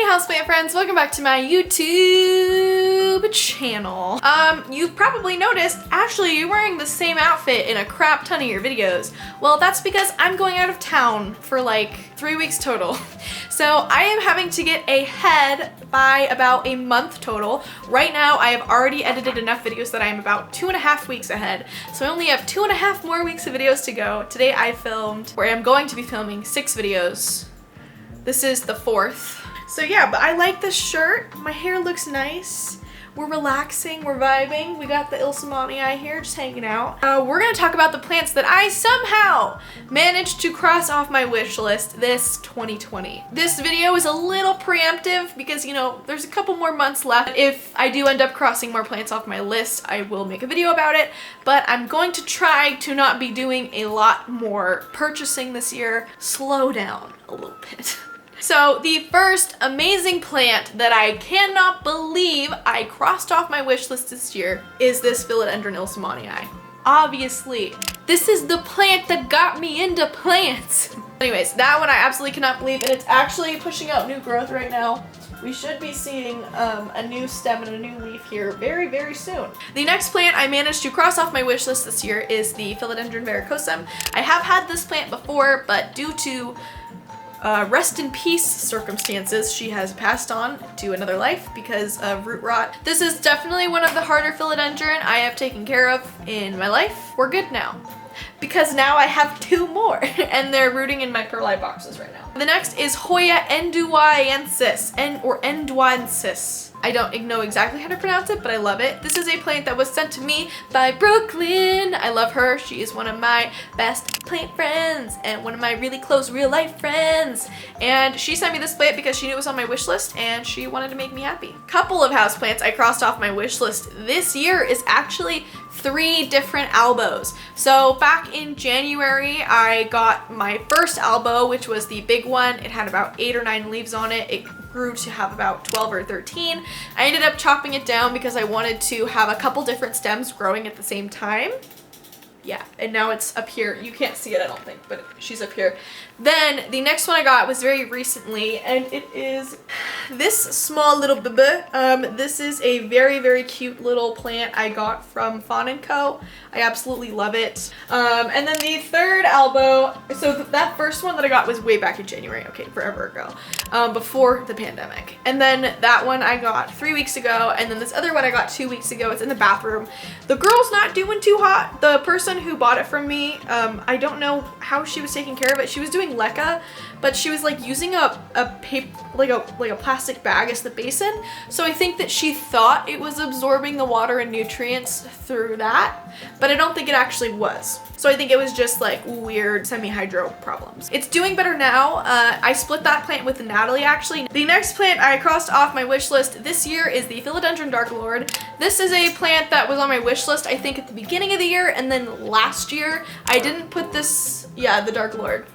houseplant friends, welcome back to my YouTube channel. You've probably noticed, Ashley, you're wearing the same outfit in a crap ton of your videos. Well, that's because I'm going out of town for like 3 weeks total. So I am having to get ahead by about a month total. Right now, I have already edited enough videos that I am about 2.5 weeks ahead. So I only have 2.5 more weeks of videos to go. Today I filmed, or I'm going to be filming 6 videos. This is the 4th. So yeah, but I like this shirt. My hair looks nice. We're relaxing, we're vibing. We got the Ilsamanii here just hanging out. We're gonna talk about the plants that I somehow managed to cross off my wish list this 2020. This video is a little preemptive because, you know, there's a couple more months left. If I do end up crossing more plants off my list, I will make a video about it, but I'm going to try to not be doing a lot more purchasing this year. Slow down a little bit. So the first amazing plant that I cannot believe I crossed off my wish list this year is this Philodendron Ilsamanii. Obviously, this is the plant that got me into plants. Anyways, that one I absolutely cannot believe, and it's actually pushing out new growth right now. We should be seeing a new stem and a new leaf here very, very soon. The next plant I managed to cross off my wish list this year is the Philodendron Veragata. I have had this plant before, but due to rest in peace circumstances, she has passed on to another life because of root rot. This is definitely one of the harder philodendron I have taken care of in my life. We're good now, because now I have 2 more and they're rooting in my perlite boxes right now. The next is Hoya Monoloa, or Endwansis. I don't know exactly how to pronounce it, but I love it. This is a plant that was sent to me by Brooklyn. I love her. She is one of my best plant friends and one of my really close real life friends. And she sent me this plant because she knew it was on my wish list and she wanted to make me happy. Couple of houseplants I crossed off my wish list this year is actually 3 different albos. So back in January, I got my first albo, which was the big one. It had about 8 or 9 leaves on it. It grew to have about 12 or 13. I ended up chopping it down because I wanted to have a couple different stems growing at the same time. Yeah, and now it's up here. You can't see it, I don't think, but she's up here. Then the next one I got was very recently, and it is this small little bebe. This is a very, very cute little plant I got from Fawn & Co. I absolutely love it. And then the third albo, so that first one that I got was way back in January, okay, forever ago, before the pandemic. And then that one I got 3 weeks ago, and then this other one I got 2 weeks ago. It's in the bathroom. The girl's not doing too hot. The person who bought it from me, I don't know how she was taking care of it. She was doing leca, but she was like using a paper, like a plastic bag as the basin. So I think that she thought it was absorbing the water and nutrients through that, but I don't think it actually was. So I think it was just like weird semi-hydro problems. It's doing better now. I split that plant with Natalie actually. The next plant I crossed off my wish list this year is the Philodendron Dark Lord. This is a plant that was on my wish list I think at the beginning of the year, and then last year I didn't put this, yeah, the Dark Lord.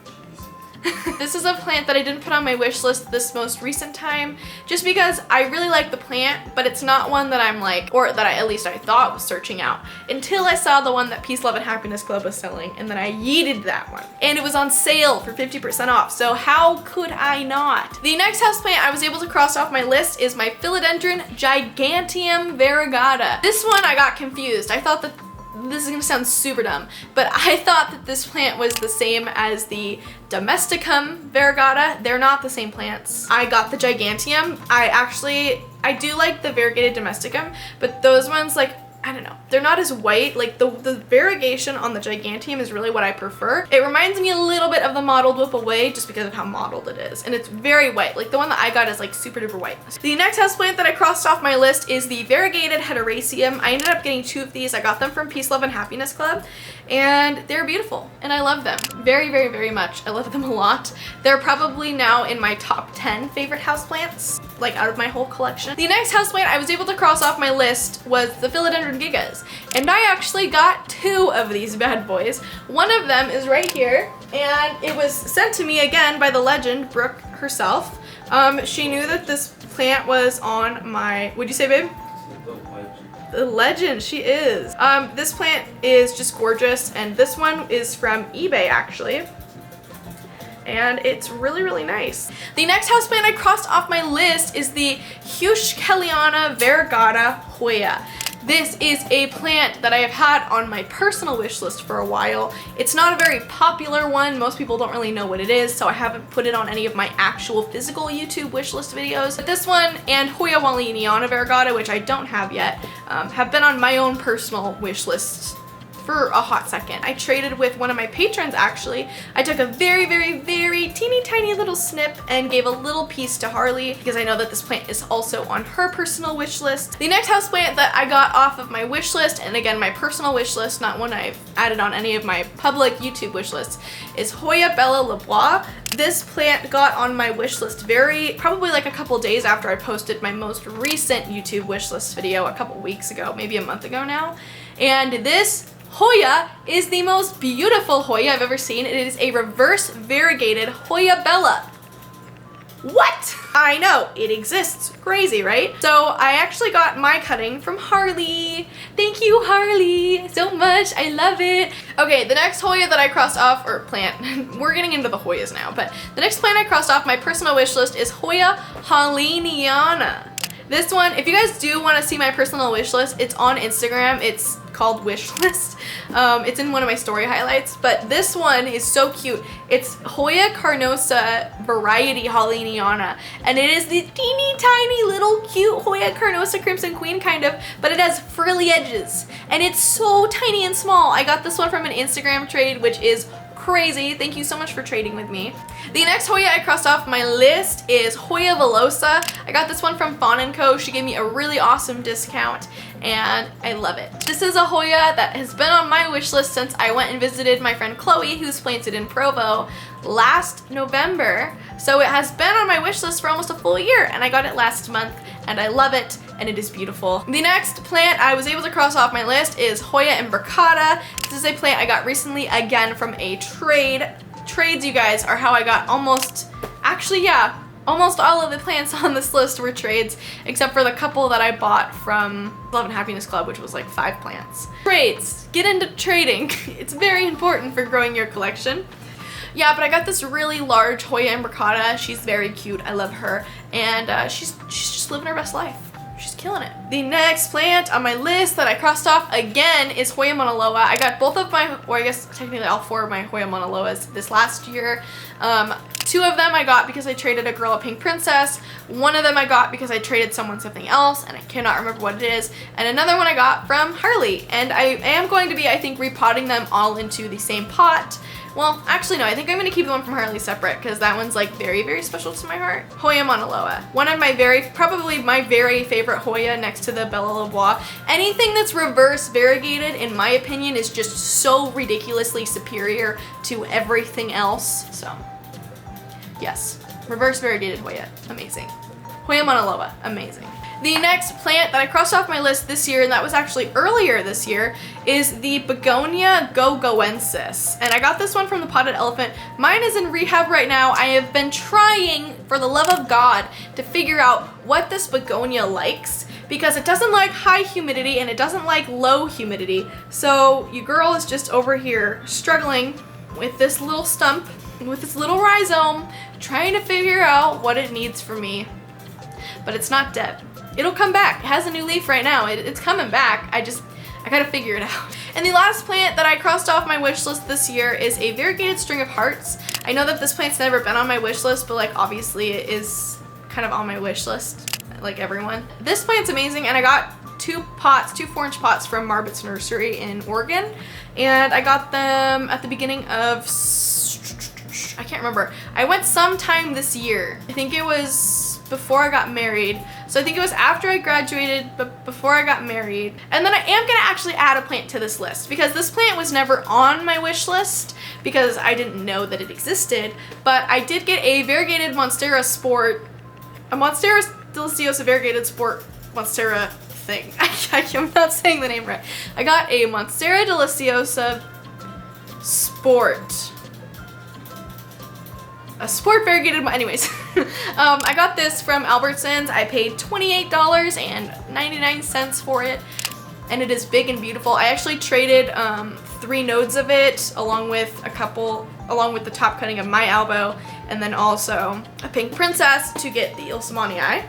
This is a plant that I didn't put on my wish list this most recent time just because I really like the plant, but it's not one that I'm like, or that at least I thought was searching out until I saw the one that Peace, Love, and Happiness Club was selling, and then I yeeted that one. And it was on sale for 50% off, so how could I not? The next houseplant I was able to cross off my list is my Philodendron Giganteum Variegata. This one I got confused. I thought that this is gonna sound super dumb, but I thought that this plant was the same as the Domesticum Variegata. They're not the same plants. I got the Giganteum. I do like the Variegated Domesticum, but those ones, like, I don't know, they're not as white. Like the variegation on the Giganteum is really what I prefer. It reminds me a little bit of the mottled whip away just because of how mottled it is, and it's very white. Like the one that I got is like super duper white. The next houseplant that I crossed off my list is the Variegated Heterasium. I ended up getting 2 of these. I got them from Peace, Love, and Happiness Club, and they're beautiful, and I love them very, very, very much. I love them a lot. They're probably now in my top 10 favorite houseplants, like out of my whole collection. The next houseplant I was able to cross off my list was the Philodendron Gigas, and I actually got 2 of these bad boys. One of them is right here, and it was sent to me again by the legend, Brooke herself. She knew that this plant was on my, what'd you say, babe? The legend, she is. This plant is just gorgeous, and this one is from eBay actually. and it's really, really nice. The next houseplant I crossed off my list is the Heuchera Veragata Hoya. This is a plant that I have had on my personal wish list for a while. It's not a very popular one. Most people don't really know what it is, so I haven't put it on any of my actual physical YouTube wish list videos. But this one and Hoya Monoloa Veragata, which I don't have yet, have been on my own personal wish list for a hot second. I traded with one of my patrons actually. I took a very, very, very teeny tiny little snip and gave a little piece to Harley because I know that this plant is also on her personal wish list. The next houseplant that I got off of my wish list, and again my personal wish list, not one I've added on any of my public YouTube wish lists, is Hoya Leblanc. This plant got on my wish list probably like a couple days after I posted my most recent YouTube wish list video a couple weeks ago, maybe a month ago now. And this Hoya is the most beautiful Hoya I've ever seen. It is a reverse variegated Hoya Bella. What? I know, it exists. Crazy, right? So I actually got my cutting from Harley. Thank you, Harley, so much. I love it. Okay, the next Hoya that I crossed off, or plant, we're getting into the Hoyas now, but the next plant I crossed off my personal wish list is Hoya Monoloa. This one, if you guys do want to see my personal wish list, it's on Instagram. It's called Wishlist. It's in one of my story highlights, but this one is so cute. It's Hoya Carnosa Variety Monoloa, and it is the teeny tiny little cute Hoya Carnosa Crimson Queen kind of, but it has frilly edges, and it's so tiny and small. I got this one from an Instagram trade, which is crazy. Thank you so much for trading with me. The next Hoya I crossed off my list is Hoya Velosa. I got this one from Fawn & Co. She gave me a really awesome discount and I love it. This is a Hoya that has been on my wish list since I went and visited my friend Chloe, who's planted in Provo, last November. So it has been on my wish list for almost a full year and I got it last month and I love it and it is beautiful. The next plant I was able to cross off my list is Hoya Imbricata. This is a plant I got recently again from a trade. Trades, you guys, are how I got almost all of the plants on this list were trades, except for the couple that I bought from Love and Happiness Club, which was like 5 plants. Trades, get into trading. It's very important for growing your collection. Yeah, but I got this really large Hoya Imbricata. She's very cute, I love her, and she's just living her best life. She's killing it. The next plant on my list that I crossed off again is Hoya Monoloa. I got both of my, or I guess technically all 4 of my Hoya Monoloas this last year. 2 of them I got because I traded a girl a pink princess. 1 of them I got because I traded someone something else and I cannot remember what it is. And another one I got from Harley. And I am going to be, I think, repotting them all into the same pot. Well, actually no, I think I'm gonna keep the one from Harley separate because that one's like very, very special to my heart. Hoya Monoloa. One of my probably my very favorite Hoya next to the Bella Leblanc. Anything that's reverse variegated, in my opinion, is just so ridiculously superior to everything else. So, yes, reverse variegated Hoya, amazing. Hoya Monoloa, amazing. The next plant that I crossed off my list this year, and that was actually earlier this year, is the Begoniagowensis. And I got this one from the Potted Elephant. Mine is in rehab right now. I have been trying, for the love of God, to figure out what this begonia likes, because it doesn't like high humidity and it doesn't like low humidity. So your girl is just over here struggling with this little stump, with this little rhizome, trying to figure out what it needs from me. But it's not dead. It'll come back. It has a new leaf right now. It's coming back. I gotta figure it out. And the last plant that I crossed off my wish list this year is a variegated string of hearts. I know that this plant's never been on my wish list, but like obviously it is kind of on my wish list, like everyone. This plant's amazing, and I got 2 pots, 2 4-inch pots from Marbut's Nursery in Oregon, and I got them at the beginning of, I can't remember. I went sometime this year. I think it was before I got married. So I think it was after I graduated, but before I got married. And then I am gonna actually add a plant to this list because this plant was never on my wish list because I didn't know that it existed, but I did get a Variegated Monstera sport, a Monstera deliciosa Variegated sport Monstera thing. I'm not saying the name right. I got a Monstera deliciosa sport. A sport variegated, anyways. I got this from Albertsons. I paid $28.99 for it, and it is big and beautiful. I actually traded 3 3 nodes of it, along with the top cutting of my elbow, and then also a pink princess to get the Ilsamanii.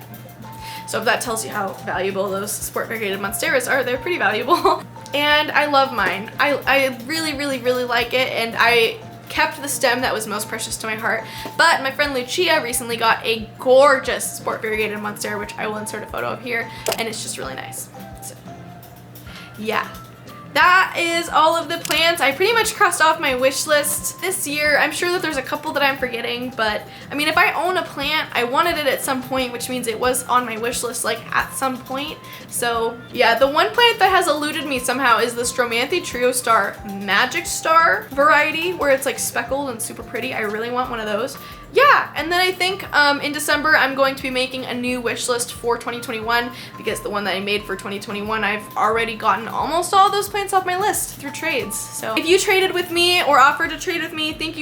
So if that tells you how valuable those sport variegated monsteras are, they're pretty valuable. And I love mine. I really, really, really like it, and I kept the stem that was most precious to my heart. But my friend Lucia recently got a gorgeous sport variegated monstera, which I will insert a photo of here, and it's just really nice. So, yeah. That is all of the plants. I pretty much crossed off my wish list this year. I'm sure that there's a couple that I'm forgetting, but I mean, if I own a plant, I wanted it at some point, which means it was on my wish list like at some point. So yeah, the one plant that has eluded me somehow is the Stromanthe Trio Star Magic Star variety, where it's like speckled and super pretty. I really want one of those. Yeah, and then I think in December I'm going to be making a new wish list for 2021, because the one that I made for 2021, I've already gotten almost all those plants off my list through trades. So if you traded with me or offered to trade with me, thank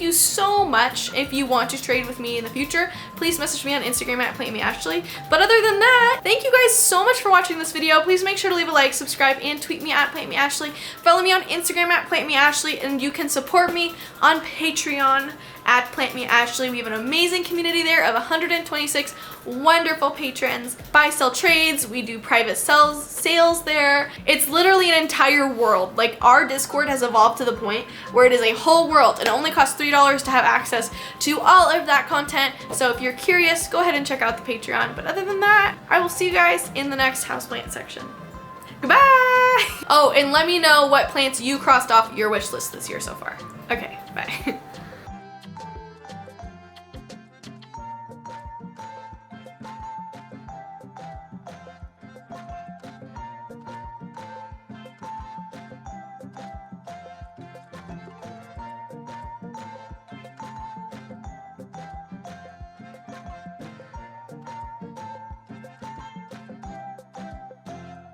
you so much. If you want to trade with me in the future, please message me on Instagram at PlantMeAshley. But other than that, thank you guys so much for watching this video. Please make sure to leave a like, subscribe, and tweet me at PlantMeAshley. Follow me on Instagram at PlantMeAshley, and you can support me on Patreon at PlantMeAshley. We have an amazing community there of 126 wonderful patrons. Buy, sell trades. We do private sales there. It's literally an entire world. Like, our Discord has evolved to the point where it is a whole world, and it only costs $3 to have access to all of that content. So if you're curious, go ahead and check out the Patreon. But other than that, I will see you guys in the next houseplant section. Goodbye! Oh, and let me know what plants you crossed off your wish list this year so far. Okay, bye.